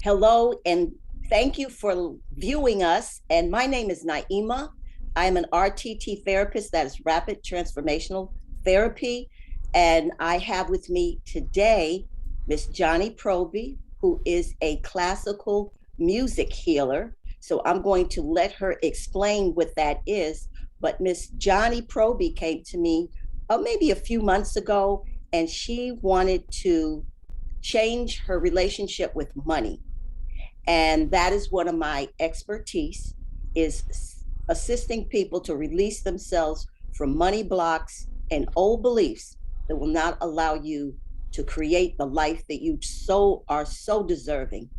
Hello, and thank you for viewing us. And my name is Naima. I am an RTT therapist, that is Rapid Transformational Therapy. And I have with me today Miss Johnnie Proby, who is a classical music healer. So I'm going to let her explain what that is. But Miss Johnnie Proby came to me maybe a few months ago, and she wanted to change her relationship with money, and that is one of my expertise, is assisting people to release themselves from money blocks and old beliefs that will not allow you to create the life that you so deserving.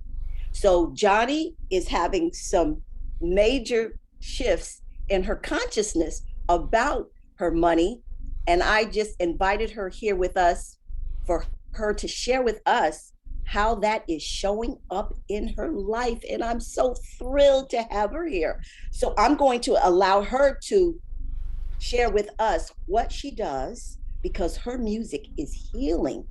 So Johnnie is having some major shifts in her consciousness about her money, and I just invited her here with us for her to share with us how that is showing up in her life. And I'm so thrilled to have her here. So I'm going to allow her to share with us what she does, because her music is healing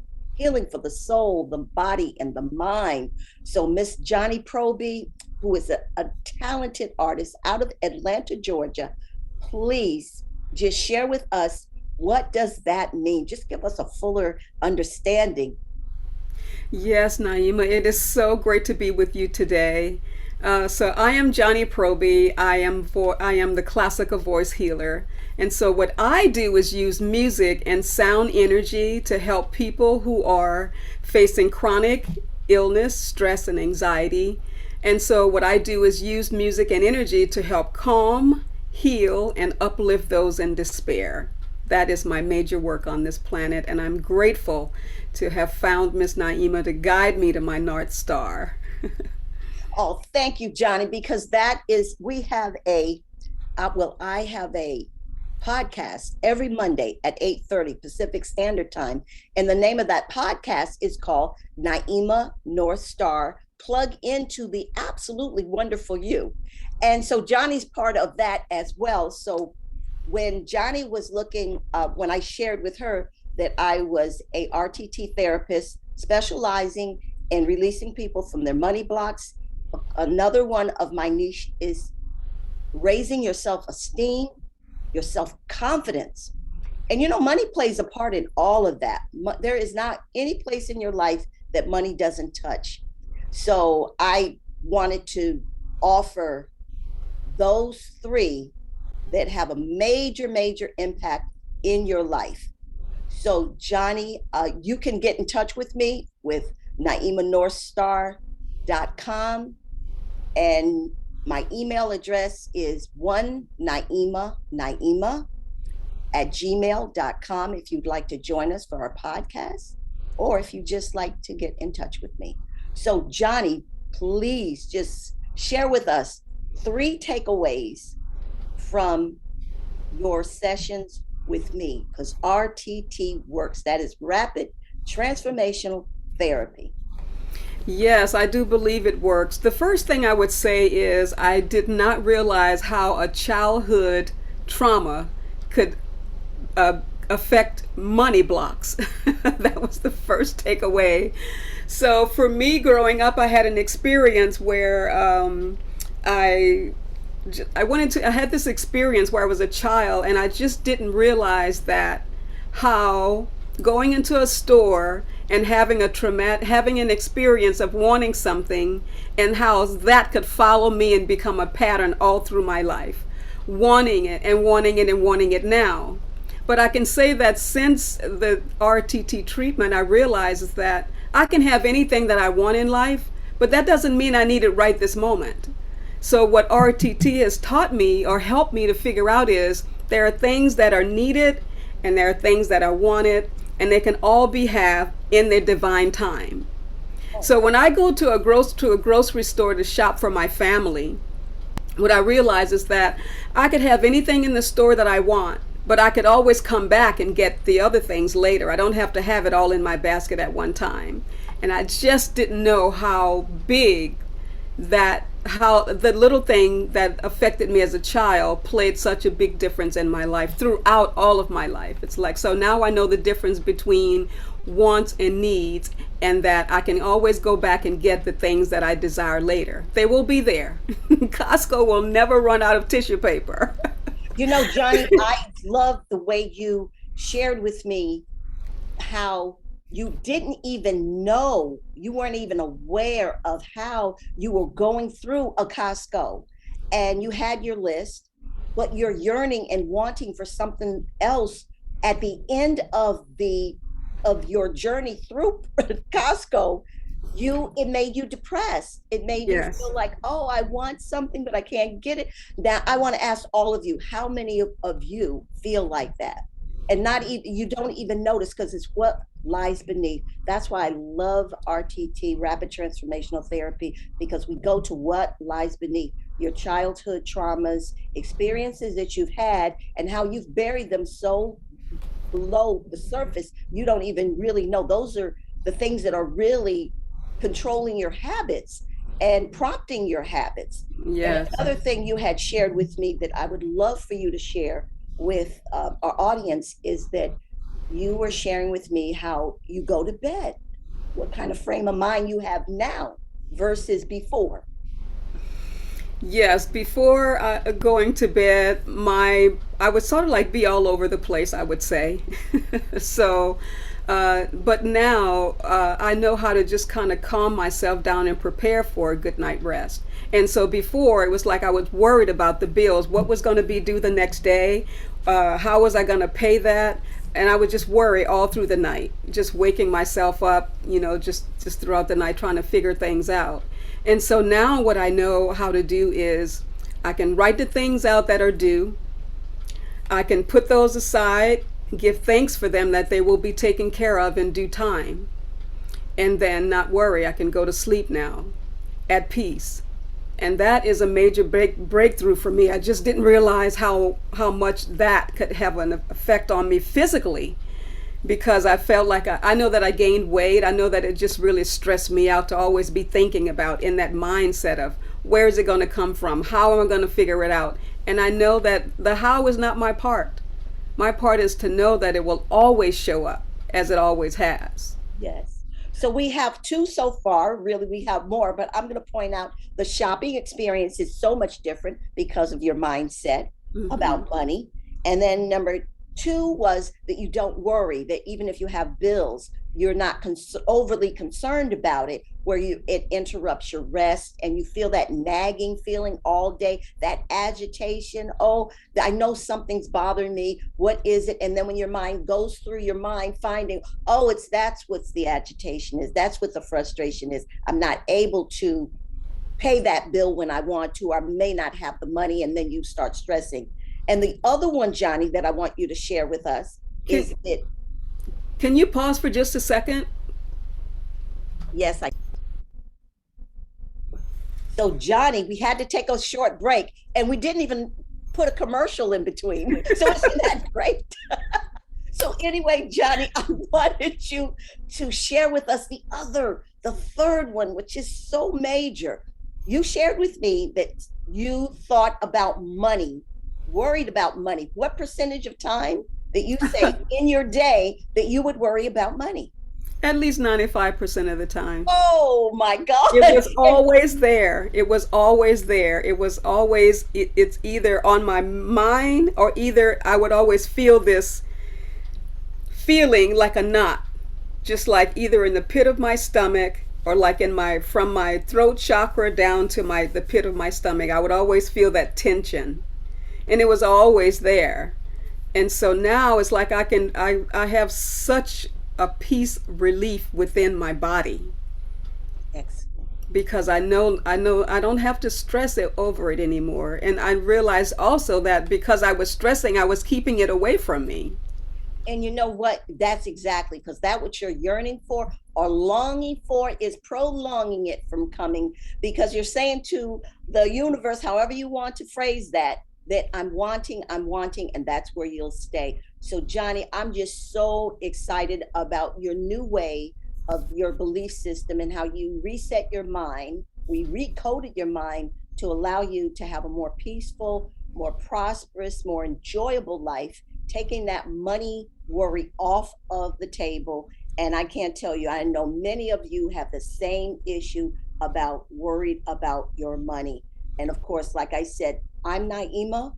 for the soul, the body, and the mind. So Miss Johnnie Proby, who is a talented artist out of Atlanta, Georgia, please just share with us, what does that mean? Just give us a fuller understanding. Yes, Naima, it is so great to be with you today. So I am Johnnie Proby. I am the classical voice healer, and so what I do is use music and sound energy to help people who are facing chronic illness, stress, and anxiety. And so what I do is use music and energy to help calm, heal, and uplift those in despair. That is my major work on this planet, and I'm grateful to have found Miss Naima to guide me to my North Star. Oh, thank you, Johnnie, because that is, we have I have a podcast every Monday at 8:30 Pacific Standard Time. And the name of that podcast is called Naima North Star, Plug into the Absolutely Wonderful You. And so Johnnie's part of that as well. So when Johnnie was looking, when I shared with her that I was a RTT therapist specializing in releasing people from their money blocks, another one of my niche is raising your self-esteem, your self-confidence. And money plays a part in all of that. There is not any place in your life that money doesn't touch. So I wanted to offer those three that have a major impact in your life. So Johnnie, you can get in touch with me with naimanorthstar.com, and my email address is one naima at gmail.com if you'd like to join us for our podcast, or if you just like to get in touch with me. So Johnnie, please just share with us three takeaways from your sessions with me, because RTT works. That is Rapid Transformational Therapy. Yes, I do believe it works. The first thing I would say is I did not realize how a childhood trauma could affect money blocks. That was the first takeaway. So for me, growing up, I had an experience where I I had this experience where I was a child, and I just didn't realize that how going into a store and having an experience of wanting something, and how that could follow me and become a pattern all through my life, wanting it and wanting it and wanting it now. But I can say that since the RTT treatment, I realized that I can have anything that I want in life, but that doesn't mean I need it right this moment. So what RTT has taught me or helped me to figure out is there are things that are needed and there are things that are wanted, and they can all be had in their divine time. So when I go to a grocery store to shop for my family, what I realize is that I could have anything in the store that I want, but I could always come back and get the other things later. I don't have to have it all in my basket at one time. And I just didn't know how the little thing that affected me as a child played such a big difference in my life throughout all of my life. It's like, so now I know the difference between wants and needs, and that I can always go back and get the things that I desire later. They will be there. Costco will never run out of tissue paper. You know, Johnny, I love the way you shared with me how you didn't even know, you weren't even aware of how you were going through a Costco and you had your list, but you're yearning and wanting for something else at the end of your journey through Costco. It made you depressed. It made you Yes. feel like, oh, I want something, but I can't get it. Now, I want to ask all of you, how many of you feel like that? And not even, you don't even notice because it's what lies beneath. That's why I love RTT, Rapid Transformational Therapy, because we go to what lies beneath your childhood traumas, experiences that you've had, and how you've buried them so below the surface, you don't even really know. Those are the things that are really controlling your habits and prompting your habits. And Yes. another thing you had shared with me that I would love for you to share with our audience is that you were sharing with me how you go to bed, what kind of frame of mind you have now versus before. Yes, before going to bed, my I would sort of like be all over the place, I would say. So, but now I know how to just kind of calm myself down and prepare for a good night rest. And so before it was like I was worried about the bills, what was going to be due the next day, how was I going to pay that, and I would just worry all through the night, just waking myself up, just throughout the night trying to figure things out. And so now what I know how to do is I can write the things out that are due. I can put those aside, give thanks for them that they will be taken care of in due time, and then not worry. I can go to sleep now at peace. And that is a major breakthrough for me. I just didn't realize how much that could have an effect on me physically, because I felt like I know that I gained weight. I know that it just really stressed me out to always be thinking about in that mindset of where is it going to come from? How am I going to figure it out? And I know that the how is not my part. My part is to know that it will always show up as it always has. Yes. So we have two so far. Really, we have more, but I'm going to point out the shopping experience is so much different because of your mindset Hmm. about money. And then number two was that you don't worry that even if you have bills, you're not overly concerned about it, where it interrupts your rest and you feel that nagging feeling all day, that agitation. Oh, I know something's bothering me. What is it? And then when your mind goes through your mind, finding, oh, that's what's the agitation is. That's what the frustration is. I'm not able to pay that bill when I want to, or may not have the money. And then you start stressing. And the other one, Johnny, that I want you to share with us Can is that, can you pause for just a second? yes, so Johnny, we had to take a short break and we didn't even put a commercial in between. So isn't that great? So anyway, Johnny, I wanted you to share with us the third one, which is so major. You shared with me that you thought about money, worried about money. What percentage of time that you say in your day that you would worry about money? At least 95% of the time. Oh my It God. was always there. It was always there. It was always, it's either on my mind, or either I would always feel this feeling like a knot, just like either in the pit of my stomach, or like in my, from my throat chakra down to the pit of my stomach. I would always feel that tension, and it was always there. And so now it's like I have such a peace relief within my body, Excellent. because I know I don't have to stress it over it anymore. And I realized also that because I was stressing, I was keeping it away from me. And you know what? That's exactly because that what you're yearning for or longing for is prolonging it from coming, because you're saying to the universe, however you want to phrase that, that I'm wanting, and that's where you'll stay. So, Johnny, I'm just so excited about your new way of your belief system and how you reset your mind. We recoded your mind to allow you to have a more peaceful, more prosperous, more enjoyable life, taking that money worry off of the table And I can't tell you, I know many of you have the same issue about worried about your money. And of course, like I said, I'm Naima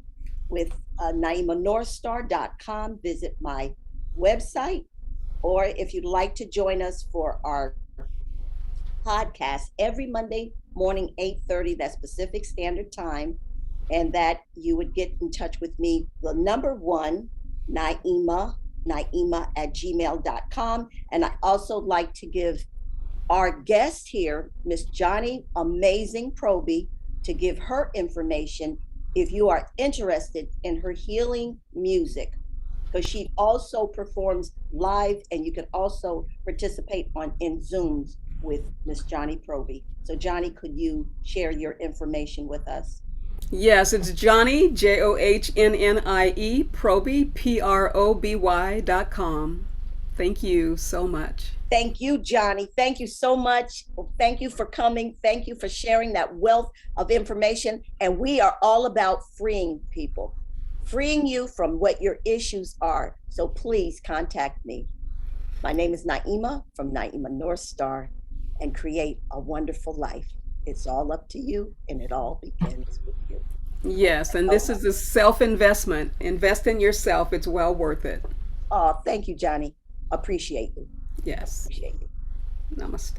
with NaimaNorthstar.com. Visit my website. Or if you'd like to join us for our podcast every Monday morning, 8:30, that's Pacific Standard Time, and that you would get in touch with me. The number one, Naima at gmail.com. And I also like to give our guest here, Miss Johnnie Amazing Proby, to give her information if you are interested in her healing music, because she also performs live and you can also participate on in Zooms with Miss Johnnie Proby. So Johnnie, could you share your information with us? Yes, it's Johnnie, Johnnie, Proby, Proby.com. Thank you so much. Thank you, Johnnie. Thank you so much. Thank you for coming. Thank you for sharing that wealth of information. And we are all about freeing people, freeing you from what your issues are. So please contact me. My name is Naima from Naima North Star, and create a wonderful life. It's all up to you, and it all begins with you. Yes, and Oh, this is a self investment. Invest in yourself, it's well worth it. oh, thank you, Johnnie. Appreciate you. Yes. Appreciate you. Namaste.